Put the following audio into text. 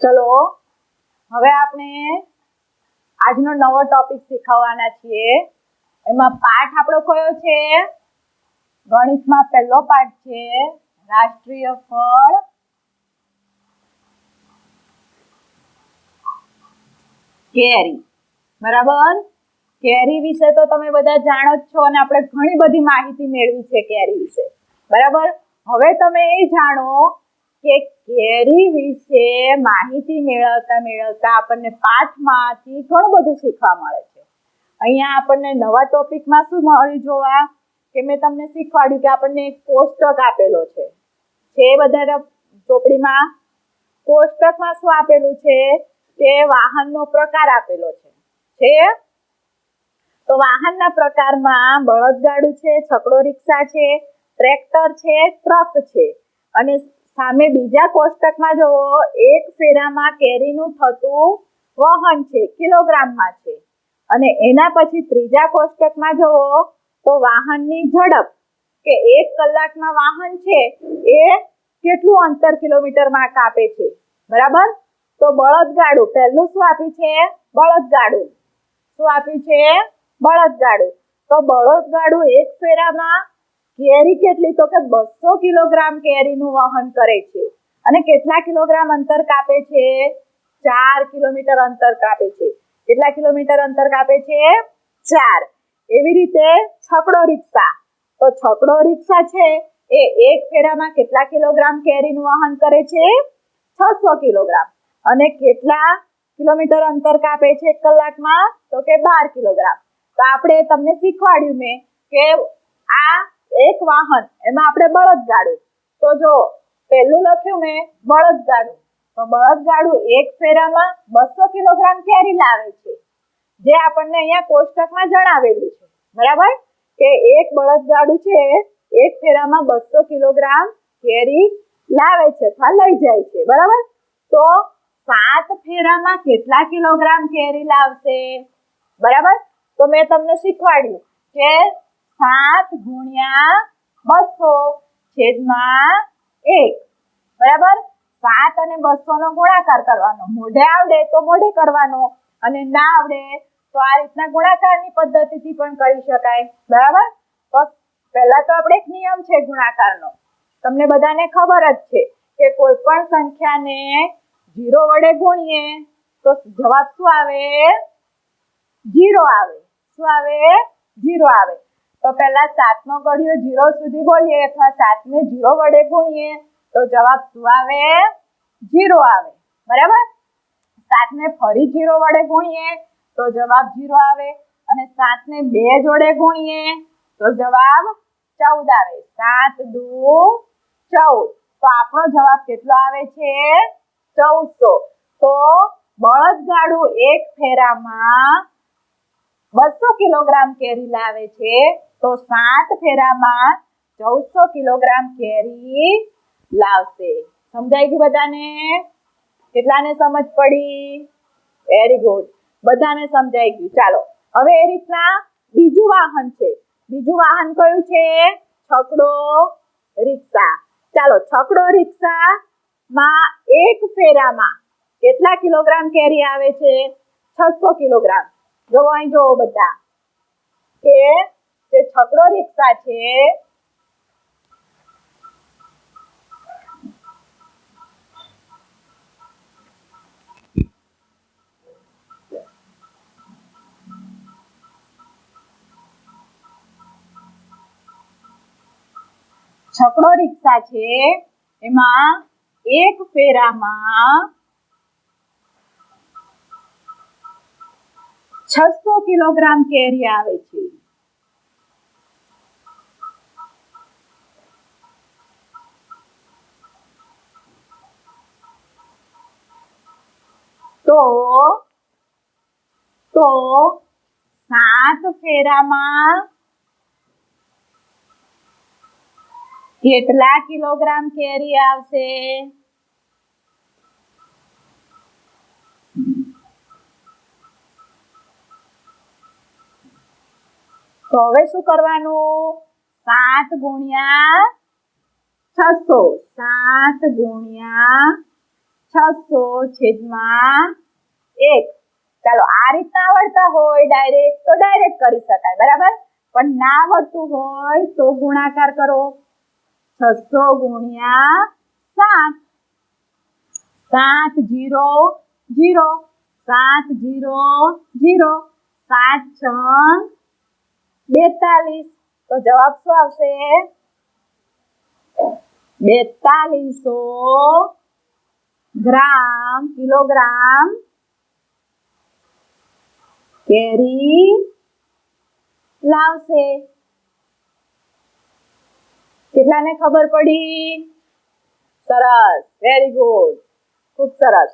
ચલો હવે આપણે આજનો નવો ટોપિક શીખવવાના છીએ. એમાં પાઠ આપણો કયો છે? ગણિતમાં પહેલો પાઠ છે રાષ્ટ્રીય ફળ કેરી. બરાબર? કેરી વિશે તો તમે બધા જાણો જ છો અને આપણે ઘણી બધી માહિતી મેળવી છે કેરી વિશે. બરાબર? હવે તમે એ જાણો કે કેરી વિશે માહિતી મેળવતા આપણને પાઠમાંથી ઘણું બધું શીખવા મળે છે. અહીંયા આપણને નવા ટોપિકમાં શું મળ્યું જોવા કે મેં તમને શીખવાડ્યું કે આપણને એક કોષ્ટક આપેલો છે. બધા ચોપડીમાં કોષ્ટકમાં શું આપેલું છે કે વાહનનો પ્રકાર આપેલો છે. તો વાહનના પ્રકારમાં બળદગાડું છે, છકડો રિક્ષા છે, ટ્રેક્ટર છે, ટ્રક છે. અને સામે બીજા કોષ્ટકમાં જુઓ, એક ફેરામાં કેરીનું થતું વહન છે, કિલોગ્રામમાં છે. અને એના પછી ત્રીજા કોષ્ટકમાં જુઓ તો વાહનની ઝડપ કે 1 કલાકમાં વાહન છે એ કેટલું અંતર કિલોમીટરમાં કાપે છે. બરાબર? તો બળદગાડું પહેલું શું આપ્યું છે? બળદગાડું. શું આપ્યું છે? બળદગાડું. તો બળદગાડું એક ફેરામાં કેરી કેટલી? તો કે 200 કિલોગ્રામ કેરીનું વહન કરે છે. અને કેટલા કિલોગ્રામ અંતર કાપે છે? 4 કિલોમીટર અંતર કાપે છે. કેટલા કિલોમીટર અંતર કાપે છે? 4. એવી રીતે છકડો રિક્ષા. તો છકડો રિક્ષા છે એ એક ફેરામાં કેટલા કિલોગ્રામ કેરીનું વહન કરે છે? 600 કિલોગ્રામ. અને કેટલા કિલોમીટર અંતર કાપે છે એક કલાકમાં? તો કે 12 કિલોગ્રામ. તો આપણે તમને શીખવાડ્યું મેં કે આ એક વાહન, એમાં આપણે બળદગાડું. તો જો પહેલું લખ્યું મેં બળદગાડું. તો બળદગાડું એક ફેરામાં 200 કિલોગ્રામ કેરી લાવે છે, જે આપણને અહીંયા કોષ્ટકમાં જણાવેલું છે. બરાબર? કે એક બળદગાડું છે એક ફેરામાં 200 કિલોગ્રામ કેરી લાવે છે અથવા લઈ જાય છે. બરાબર? તો 7 ફેરામાં કેટલા કિલોગ્રામ કેરી લાવશે? બરાબર? તો મેં તમને શીખવાડ્યું કે 7 ગુણ્યા 200 છેદમાં 1. બરાબર? 7 અને 200 નો ગુણાકાર કરવાનો. મોઢે આવડે તો મોઢે કરવાનો, અને ના આવડે તો આ રીતના ગુણાકારની પદ્ધતિથી પણ કરી શકાય. બરાબર? તો પહેલા તો આપણે એક નિયમ છે ગુણાકારનો. તમને બધાને ખબર જ છે કે કોઈ પણ સંખ્યાને 0 વડે ગુણીએ તો જવાબ શું આવે? 0 આવે. શું આવે? 0 આવે. તો પહેલા 7 નો ઘડિયો 0 સુધી બોલીએ અથવા 7 ને 0 વડે ગુણીએ તો જવાબ શું આવે? 0 આવે. બરાબર? 7 ને ફરી 0 વડે ગુણીએ તો જવાબ 0 આવે. અને 7 ને 2 જોડે ગુણીએ તો જવાબ 14 આવે. 7 દુ 14. તો આપણો જવાબ કેટલો આવે છે? 1400. તો બળદગાડું એક ફેરામાં 200 કિલોગ્રામ કેરી લાવે છે. તો 7 ફેરામાં 1400 કિલોગ્રામ કેરી લાવશે. સમજાઈ ગયું બધાને? કેટલાને સમજ પડી? Very good. બધાને સમજાઈ ગયું. ચાલો હવે એ રીતના બીજું વાહન છે. બીજું વાહન કયું છે? છકડો રિક્ષા. ચાલો, છકડો રિક્ષામાં એક ફેરામાં કેટલા કિલોગ્રામ કેરી આવે છે? 600 કિલોગ્રામ. જોવો અહીં જોવો બધા કે જે છકડો રિક્ષા છે એમાં એક ફેરામાં 600 કિલોગ્રામ કેરી આવે છે. તો 7 ફેરામાં કેટલા કિલોગ્રામ કેરી આવશે? તો હવે શું કરવાનું? 7 ગુણ્યા 600. 7 ગુણ્યા 600/1. ચાલો આ રીતના આવડતા હોય ડાયરેક્ટ તો ડાયરેક્ટ કરી શકાય, બરાબર. પણ ના આવડતું હોય તો ગુણાકાર કરો. 600 × 7. 7 0 0. 7 0 0. 7 6 42. તો જવાબ શું આવશે? 4200 ગ્રામ કિલોગ્રામ કેરી લાવશે. કેટલાને ખબર પડી? સરસ, વેરી ગુડ, ખૂબ સરસ.